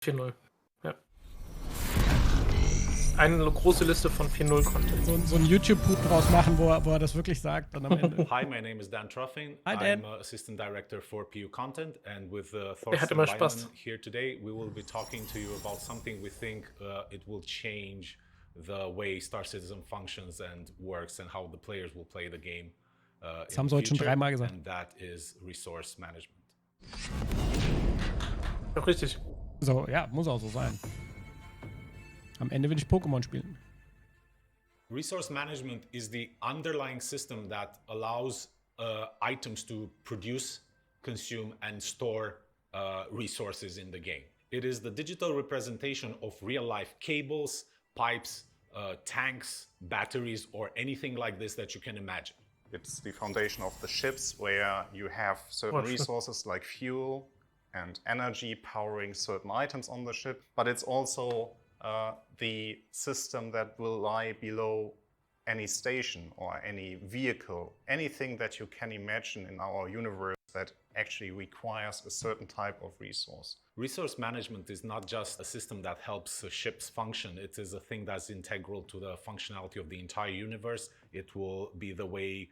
4-0. Ja. Eine große Liste von 4-0-Content. So ein YouTube-Put draus machen, wo er das wirklich sagt dann am Ende. Hi, my name is Dan Truffing. Hi, Dan. I'm Assistant Director for PU Content, and with hat Thorsten immer Spaß. Weimann here today, we will be talking to you about something we think it will change the way Star Citizen functions and works and how the players will play the game Das haben sie heute schon dreimal gesagt. And that is Resource Management. Ja, richtig. So, ja, muss auch so sein. Am Ende will ich Pokémon spielen. Resource management is the underlying system that allows items to produce, consume, and store resources in the game. It is the digital representation of real-life cables, pipes, tanks, batteries, or anything like this that you can imagine. It's the foundation of the ships, where you have certain resources like fuel and energy powering certain items on the ship, but it's also the system that will lie below any station or any vehicle, anything that you can imagine in our universe that actually requires a certain type of resource. Resource management is not just a system that helps ships function. It is a thing that's integral to the functionality of the entire universe. It will be the way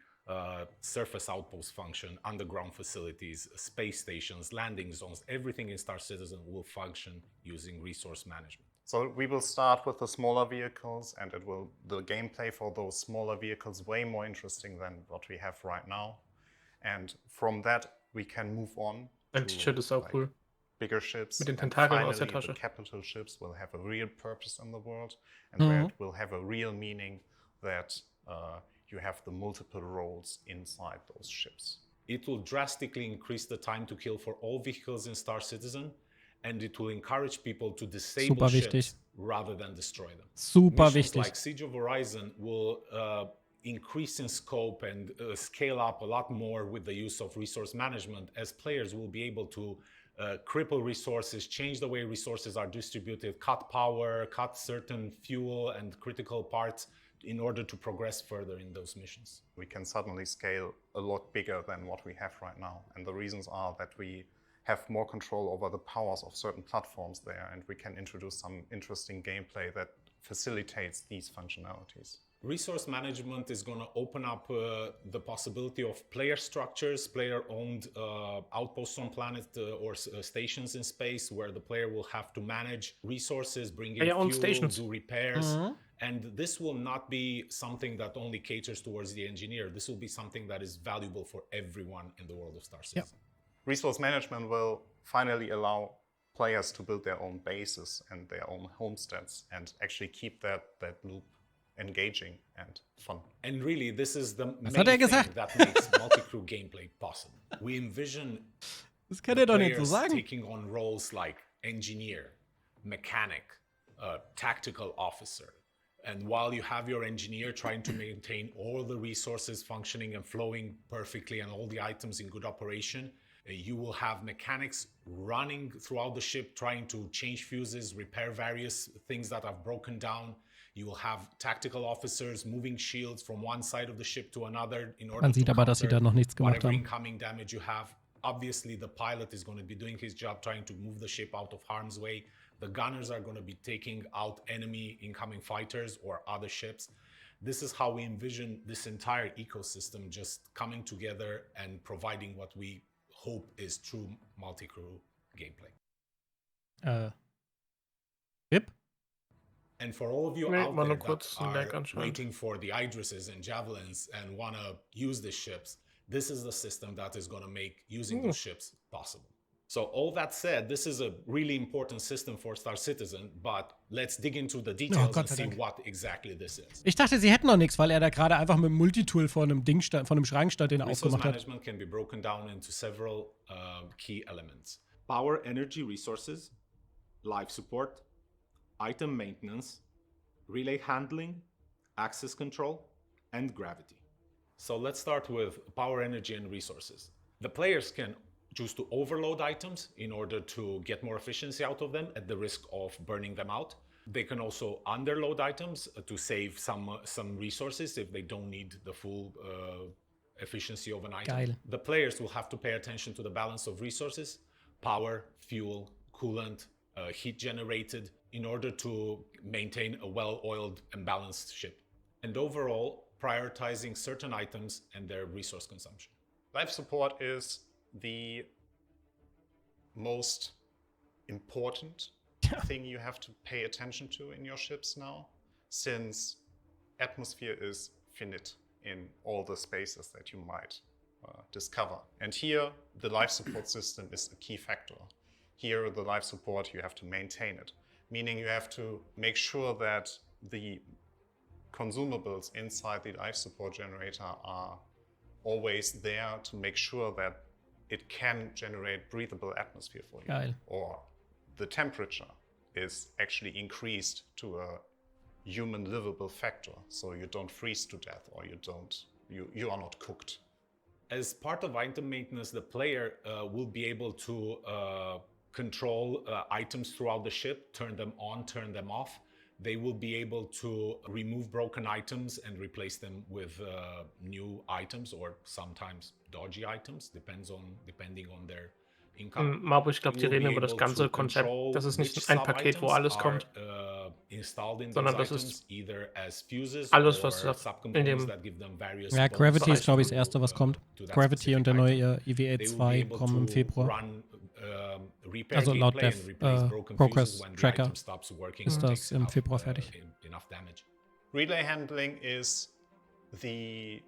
surface outposts function, underground facilities, space stations, landing zones, everything in Star Citizen will function using resource management. So we will start with the smaller vehicles, and the gameplay for those smaller vehicles way more interesting than what we have right now. And from that we can move on T-Shirt ist auch cool. Bigger ships. Mit den Tentakeln aus der Finally, Tasche. the capital ships will have a real purpose in the world, and where it will have a real meaning that you have the multiple roles inside those ships. It will drastically increase the time to kill for all vehicles in Star Citizen, and it will encourage people to disable ships rather than destroy them. Super Missions wichtig. like Siege of Horizon will increase in scope and scale up a lot more with the use of resource management, as players will be able to cripple resources, change the way resources are distributed, cut power, cut certain fuel and critical parts in order to progress further in those missions. We can suddenly scale a lot bigger than what we have right now. And the reasons are that we have more control over the powers of certain platforms there, and we can introduce some interesting gameplay that facilitates these functionalities. Resource management is going to open up the possibility of player structures, player-owned outposts on planet or stations in space, where the player will have to manage resources, bring in fuel, stations. do repairs. And this will not be something that only caters towards the engineer. This will be something that is valuable for everyone in the world of Star Citizen. Yep. Resource management will finally allow players to build their own bases and their own homesteads and actually keep that loop engaging and fun. And really, this is the main hat er thing gesagt? that makes multi-crew gameplay possible. We envision Das kann er doch nicht so players sagen. taking on roles like engineer, mechanic, tactical officer. And while you have your engineer trying to maintain all the resources functioning and flowing perfectly and all the items in good operation, you will have mechanics running throughout the ship, trying to change fuses, repair various things that have broken down. You will have tactical officers moving shields from one side of the ship to another in order Man to sieht aber, dass sie da noch nichts gemacht whatever haben. incoming damage you have. Obviously, the pilot is going to be doing his job, trying to move the ship out of harm's way. The gunners are going to be taking out enemy incoming fighters or other ships. This is how we envision this entire ecosystem just coming together and providing what we hope is true multi-crew gameplay. Yep. And for all of you Nee, out war there nur kurz that ein Lag are anscheinend. waiting for the Idrises and Javelins and want to use the ships, this is the system that is going to make using those ships possible. So all that said, this is a really important system for Star Citizen, but let's dig into the details Gott and sei see Dank. what exactly this is. Ich dachte, sie hätten noch nichts, weil er da gerade einfach mit dem Multitool vor einem Ding stand, vor einem Schrank stand, den er Resource aufgemacht hat. management can be broken down into several key elements. Power, energy resources, life support, item maintenance, relay handling, access control, and gravity. So let's start with power, energy, and resources. The players can choose to overload items in order to get more efficiency out of them at the risk of burning them out. They can also underload items to save some resources if they don't need the full efficiency of an item. Geil. The players will have to pay attention to the balance of resources, power, fuel, coolant, heat generated in order to maintain a well-oiled and balanced ship. And overall, prioritizing certain items and their resource consumption. Life support is the most important thing you have to pay attention to in your ships now, since atmosphere is finite in all the spaces that you might discover. And here, the life support system is a key factor. Here, the life support, you have to maintain it, meaning you have to make sure that the consumables inside the life support generator are always there to make sure that it can generate breathable atmosphere for you. Geil. Or the temperature is actually increased to a human livable factor, so you don't freeze to death or you are not cooked. As part of item maintenance, the player will be able to control items throughout the ship, turn them on, turn them off. They will be able to remove broken items and replace them with new items or sometimes dodgy items, depending on their income. Marbo, ich glaube, die reden über das ganze Konzept. Das ist nicht ein Paket, wo alles kommt, sondern das ist alles, was in dem... Ja, Gravity ist, glaube ich, das erste, was kommt. Gravity und der neue EVA 2 kommen im Februar. Also laut Dev Progress Tracker ist das im Februar fertig. Relay handling is the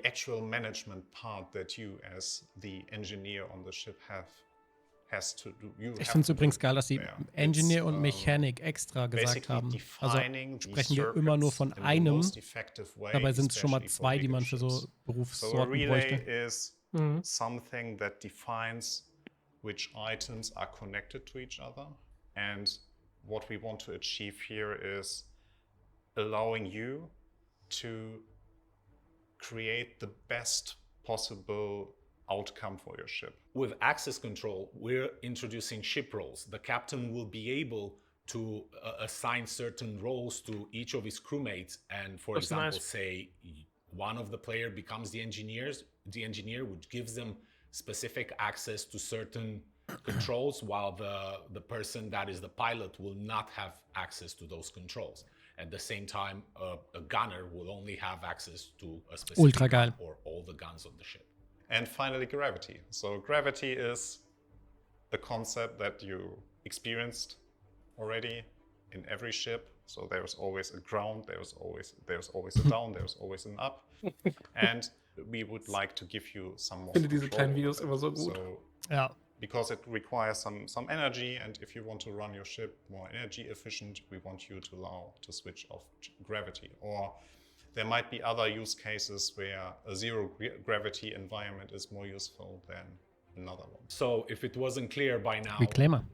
actual management part that you as the engineer on the ship has to do. Ich finde es übrigens geil, dass sie Engineer und Mechanik extra gesagt haben. Also sprechen wir immer nur von einem, dabei sind es schon mal zwei, die man für so Berufssorten bräuchte. Is something that defines which items are connected to each other, and what we want to achieve here is allowing you to create the best possible outcome for your ship. With access control, we're introducing ship roles. The captain will be able to assign certain roles to each of his crewmates, and for example, say one of the player becomes the engineer, which gives them specific access to certain controls, while the person that is the pilot will not have access to those controls. At the same time, a gunner will only have access to a specific gun or all the guns on the ship. And finally, gravity. So gravity is a concept that you experienced already in every ship. So there's always a ground, there's always a down, there's always an up. And we would like to give you some more. Ich finde diese kleinen Videos immer so gut. Ja. Because it requires some energy, and if you want to run your ship more energy efficient, we want you to allow to switch off gravity. Or there might be other use cases where a zero gravity environment is more useful than another one. So if it wasn't clear by now,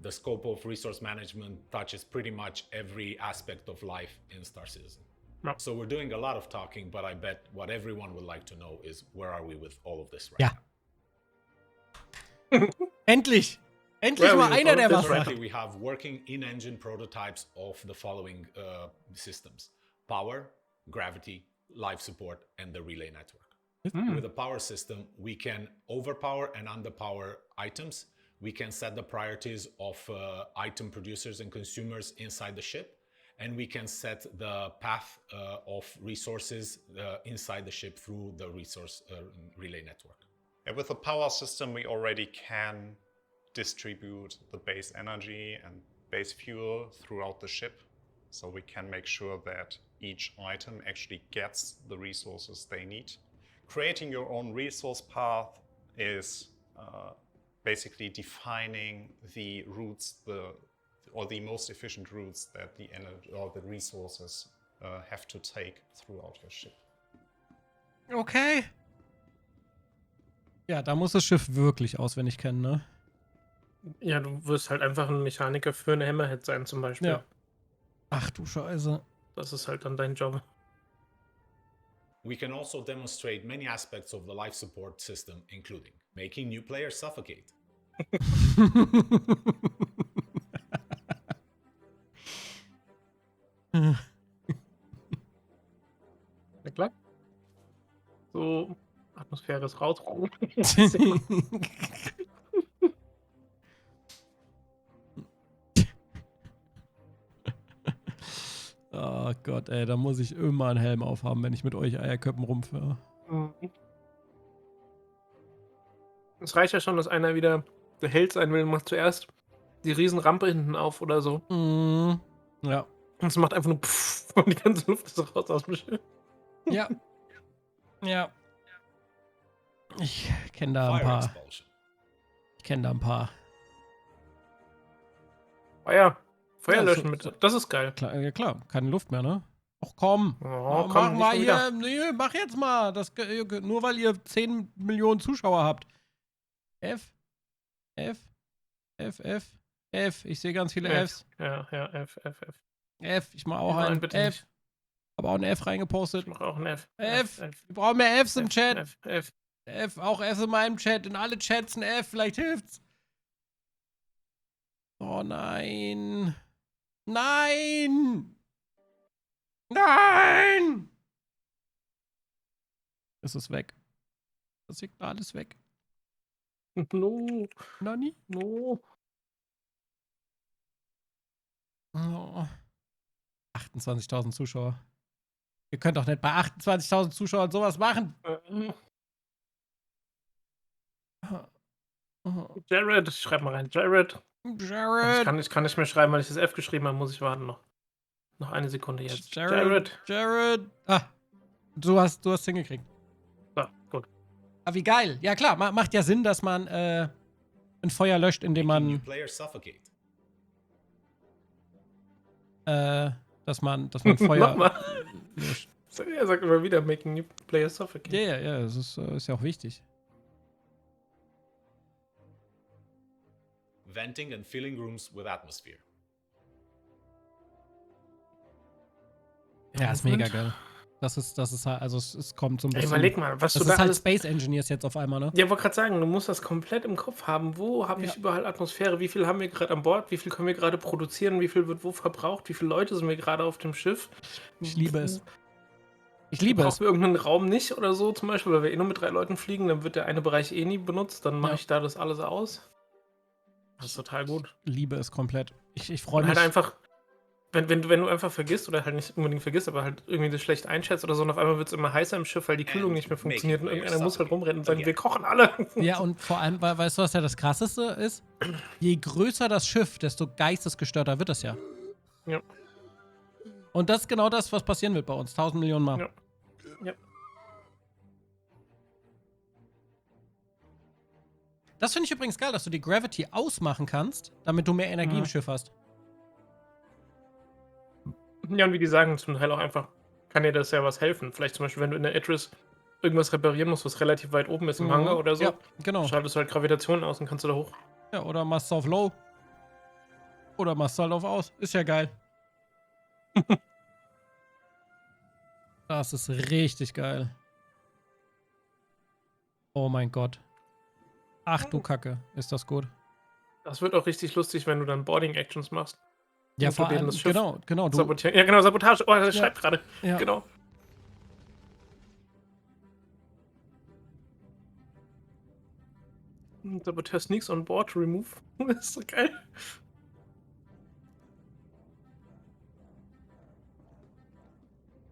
the scope of resource management touches pretty much every aspect of life in Star Citizen. No. So we're doing a lot of talking, but I bet what everyone would like to know is where are we with all of this right now? Endlich! Endlich mal einer, der was sagt. Currently, we have working in-engine prototypes of the following systems: power, gravity, life support, and the relay network. With a power system, we can overpower and underpower items. We can set the priorities of item producers and consumers inside the ship. And we can set the path of resources inside the ship through the resource relay network. And with the power system, we already can distribute the base energy and base fuel throughout the ship. So we can make sure that each item actually gets the resources they need. Creating your own resource path is basically defining the routes, or the most efficient routes that the energy or the resources have to take throughout your ship. Okay. Ja, da muss das Schiff wirklich auswendig kennen, ne? Ja, du wirst halt einfach ein Mechaniker für eine Hammerhead sein, zum Beispiel. Ja. Ach du Scheiße. Das ist halt dann dein Job. We can also demonstrate many aspects of the life support system, including making new players suffocate. Na klar. So, Atmosphäre ist raus. Oh Gott, ey, da muss ich immer einen Helm aufhaben, wenn ich mit euch Eierköppen rumfahre. Es reicht ja schon, dass einer wieder der Held sein will und macht zuerst die Riesenrampe hinten auf oder so. Ja. Und es macht einfach nur pfff und die ganze Luft ist raus aus dem Schiff. Ja. Ja. Ich kenne da ein paar. Feuer Ja, löschen mit. Das ist geil. Klar, ja klar, keine Luft mehr, ne? Ach komm. Oh, mach komm, mal nicht hier. wieder. Nee, mach jetzt mal. Nur weil ihr 10 Millionen Zuschauer habt. F. Ich sehe ganz viele Fs. Ja, F. F, ich mach auch Nein, einen bitte F. nicht. Hab auch ein F reingepostet. Ich mache auch ein F. F. Wir brauchen mehr Fs im Chat. F. F, auch F in meinem Chat. In alle Chats ein F, vielleicht hilft's. Oh nein. Nein! Nein! Es ist weg. Das Signal ist weg. No. Nani? No. Oh. 28.000 Zuschauer. Ihr könnt doch nicht bei 28.000 Zuschauern sowas machen. Jared, ich schreib mal rein. Jared. Jared. Ich kann nicht mehr schreiben, weil ich das F geschrieben habe, muss ich warten noch. Noch eine Sekunde jetzt. Jared. Ah, du hast hingekriegt. So, gut. Ah, wie geil. Ja klar, macht ja Sinn, dass man ein Feuer löscht, indem man dass man Feuer löscht. Er sagt immer wieder, making new players suffocate. Ja, das ist ja auch wichtig. Venting and filling rooms with atmosphere. Ja, ist mega geil. Das ist halt, also es kommt so ein bisschen. Überleg mal, was das du da ist halt alles. Space Engineers jetzt auf einmal, ne? Ja, wollte gerade sagen, du musst das komplett im Kopf haben. Wo habe ich überall Atmosphäre? Wie viel haben wir gerade an Bord? Wie viel können wir gerade produzieren? Wie viel wird wo verbraucht? Wie viele Leute sind wir gerade auf dem Schiff? Ich liebe es. Brauchen wir irgendeinen Raum nicht oder so zum Beispiel, weil wir nur mit 3 Leuten fliegen, dann wird der eine Bereich nie benutzt, dann mache ich da das alles aus. Das ist total gut. Ich liebe es komplett. Ich freue mich. Halt einfach, wenn du einfach vergisst oder halt nicht unbedingt vergisst, aber halt irgendwie das schlecht einschätzt oder so und auf einmal wird es immer heißer im Schiff, weil die Kühlung nicht mehr funktioniert und irgendeiner muss halt rumrennen und sagen, wir kochen alle. Ja, und vor allem, weißt du, was ja das Krasseste ist? Je größer das Schiff, desto geistesgestörter wird es ja. Ja. Und das ist genau das, was passieren wird bei uns. 1000 Millionen Mal. Ja. Das finde ich übrigens geil, dass du die Gravity ausmachen kannst, damit du mehr Energie im Schiff hast. Ja, und wie die sagen, zum Teil auch einfach, kann dir das ja was helfen. Vielleicht zum Beispiel, wenn du in der Idris irgendwas reparieren musst, was relativ weit oben ist im Hangar oder so. Ja, genau. Schaltest du halt Gravitation aus und kannst du da hoch. Ja, oder machst du auf Low. Oder machst du halt auf Aus. Ist ja geil. Das ist richtig geil. Oh mein Gott. Ach du Kacke, ist das gut. Das wird auch richtig lustig, wenn du dann Boarding-Actions machst. Ja, vor allem, das Schiff genau. sabotieren. Ja, genau, Sabotage. Oh, das schreibt gerade. Ja. Genau. Saboteur Sneaks on board to remove. Das ist so geil.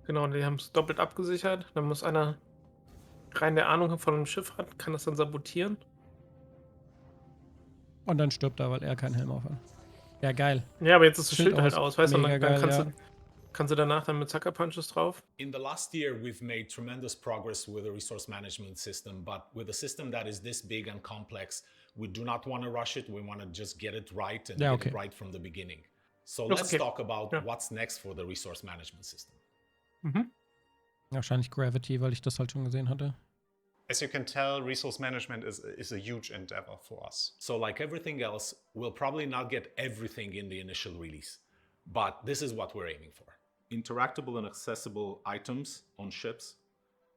Genau, und die haben es doppelt abgesichert. Dann muss einer rein, der Ahnung von einem Schiff hat, kann das dann sabotieren. Und dann stirbt er, weil er keinen Helm auf hat. Ja, geil. Ja, aber jetzt ist das Schild halt aus, weißt du? Und dann geil, kannst du danach dann mit Sucker Punches drauf. In the last year, we've made tremendous progress with the resource management system, but with a system that is this big and complex, we do not want to rush it. We want to just get it right and get it right from the beginning. So let's talk about what's next for the resource management system. Wahrscheinlich Gravity, weil ich das halt schon gesehen hatte. As you can tell, resource management is a huge endeavor for us. So like everything else, we'll probably not get everything in the initial release, but this is what we're aiming for. Interactable and accessible items on ships,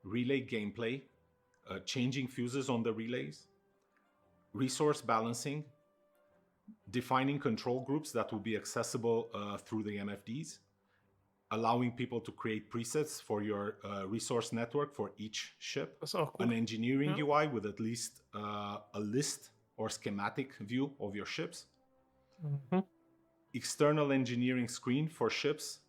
relay gameplay, changing fuses on the relays, resource balancing, defining control groups that will be accessible through the MFDs, allowing people to create presets for your resource network for each ship, an engineering UI with at least a list or schematic view of your ships, external engineering screen for ships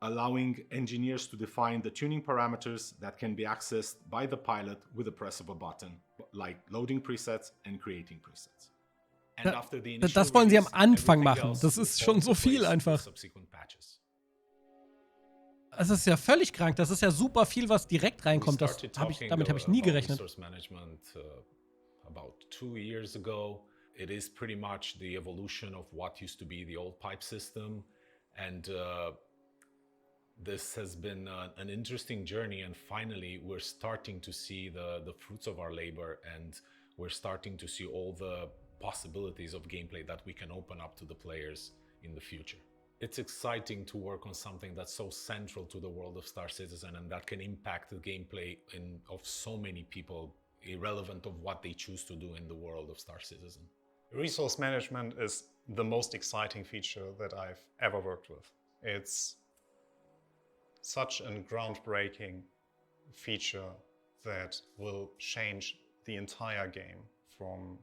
allowing engineers to define the tuning parameters that can be accessed by the pilot with a press of a button, like loading presets and creating presets. And after the initial Das wollen sie am release, Anfang everything machen. else Das will ist fall schon into so viel place einfach. with subsequent patches. Das ist ja völlig krank. Das ist ja super viel, was direkt reinkommt. Damit habe ich nie gerechnet. Resource Management about 2 years ago. It is pretty much the evolution of what used to be the old pipe system, and this has been an interesting journey. And finally, we're starting to see the fruits of our labor, and we're starting to see all the possibilities of gameplay that we can open up to the players in the future. It's exciting to work on something that's so central to the world of Star Citizen and that can impact the gameplay of so many people, irrelevant of what they choose to do in the world of Star Citizen. Resource management is the most exciting feature that I've ever worked with. It's such a groundbreaking feature that will change the entire game from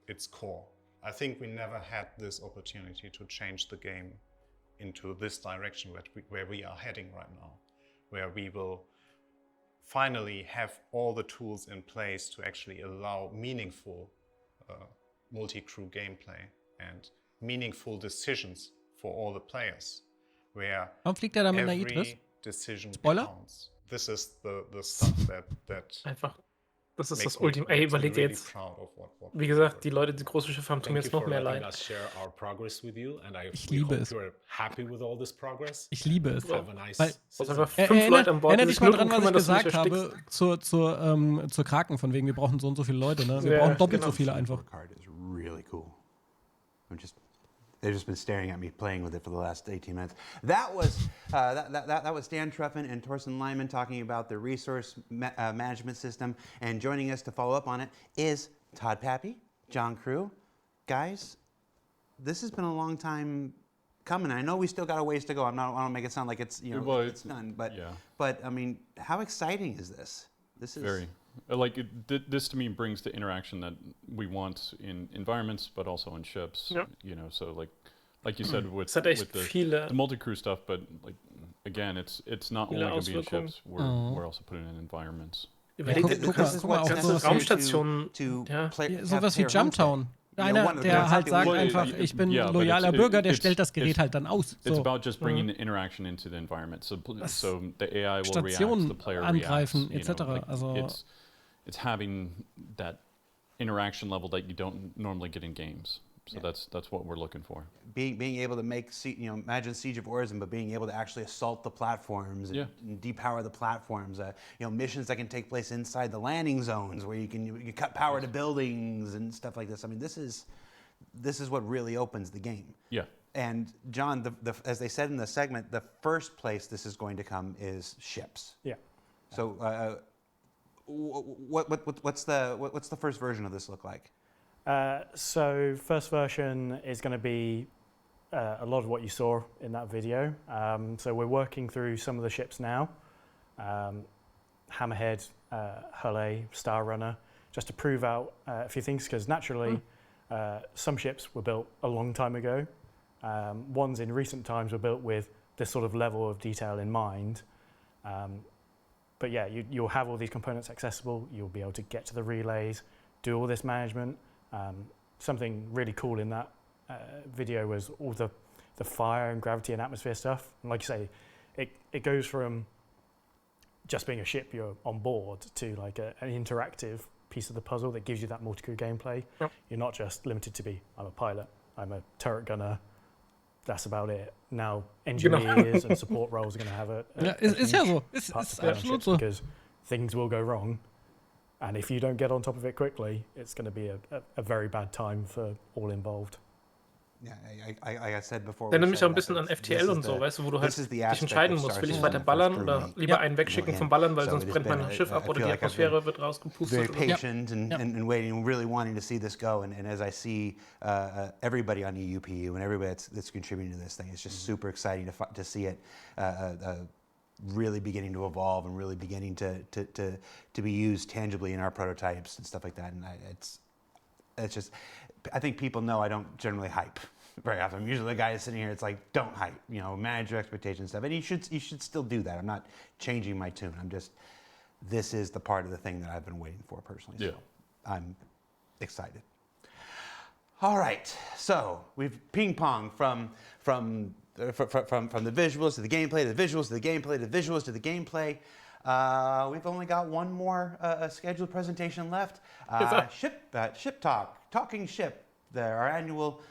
its core. I think we never had this opportunity to change the game into this direction where we are heading right now, where we will finally have all the tools in place to actually allow meaningful multi-crew gameplay and meaningful decisions for all the players, where Warum fliegt er da mit einer Idris? every decision Spoiler? counts. This is the stuff that Einfach. Das ist makes das me- Ultimate. Ey, makes me überleg really jetzt. proud of what Wie gesagt, die Leute, die große Schiffe haben, tun mir Thank jetzt you noch for mehr letting leid. us share our progress with you, and Ich we liebe hope es. you're happy with all this progress. Ich liebe es. Have a nice Weil- season. einfach 5 Leute an Bord, Erinner die dich sich mal nur dran, darum was ich kümmern, dass du gesagt nicht habe zur Kraken, von wegen, wir brauchen so und so viele Leute. Ne? Wir Ja, brauchen doppelt genau. so viele einfach. Card is really cool. They've just been staring at me playing with it for the last 18 minutes. That was that was Dan Truffin and Torsten Lyman talking about the resource management system, and joining us to follow up on it is Todd Pappy, John Crew. Guys, this has been a long time coming. I know we still got a ways to go. I don't make it sound like it's it's done, but yeah. But I mean, how exciting is this? This is Very. This to me brings the interaction that we want in environments, but also in ships. Yep. You know, so like you said with, Es hat echt with the viele multi-crew stuff, but like again, it's not only Viele going to be in Auswirkungen. ships. We're also putting it in environments. Überleg dir, du kannst guck mal, auch ganze sowas wie- Raumstationen. Ja. Sowas wie Jumptown. Einer, der halt sagt einfach, ich bin Yeah, but loyaler it's- Bürger, der it's- stellt das Gerät it's- halt dann aus. It's So. about just bringing the interaction into the environment. So the AI will react, Stationen the player angreifen, reacts. etc. Also It's having that interaction level that you don't normally get in games. So that's what we're looking for. being able to make, imagine Siege of Orison, but being able to actually assault the platforms and depower the platforms. Missions that can take place inside the landing zones where you can cut power to buildings and stuff like this. I mean, this is what really opens the game. Yeah. And John, as they said in the segment, the first place this is going to come is ships. Yeah. So, what's the first version of this look like? So first version is going to be a lot of what you saw in that video. So we're working through some of the ships now. Hammerhead, Hulle, Star Runner, just to prove out a few things, because naturally some ships were built a long time ago. Ones in recent times were built with this sort of level of detail in mind. But yeah, you'll have all these components accessible. You'll be able to get to the relays, do all this management. Something really cool in that video was all the fire and gravity and atmosphere stuff. And like you say, it goes from just being a ship you're on board to like an interactive piece of the puzzle that gives you that multi-crew gameplay. Yep. You're not just limited to I'm a pilot, I'm a turret gunner, that's about it. Now engineers and support roles are going to have a ist ja so. part Ist to play on absolut ships so. because things will go wrong. And if you don't get on top of it quickly, it's going to be a very bad time for all involved. Yeah, I said before. Erinnert mich auch ein bisschen an FTL und so, weißt du, wo du halt dich entscheiden musst, will ich weiter ballern oder lieber einen wegschicken vom Ballern, weil sonst brennt mein Schiff ab oder die Atmosphäre wird very rausgepustet. patient and waiting, really wanting to see this go. And as I see everybody on EUPU and everybody that's contributing to this thing, it's just super exciting to see it really beginning to evolve and really beginning to be used tangibly in our prototypes and stuff like that. And it's just, I think people know I don't generally hype. very often. I'm usually the guy that's sitting here. It's like, don't hype, you know, manage your expectations and stuff. And you should still do that. I'm not changing my tune. I'm just, this is the part of the thing that I've been waiting for personally. Yeah. So I'm excited. All right, so we've ping pong from the visuals to the gameplay, to the visuals to the gameplay, to the visuals to the gameplay. We've only got one more scheduled presentation left. Ship Talk, Talking Ship, our annual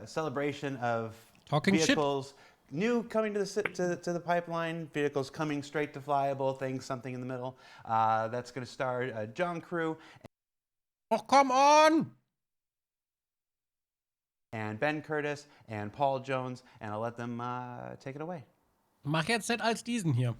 celebration of Talking vehicles. New coming to the pipeline, vehicles coming straight to flyable, things, something in the middle. That's going to star John Crew. Oh, come on! And Ben Curtis and Paul Jones, and I'll let them take it away. Mach jetzt nicht als diesen hier.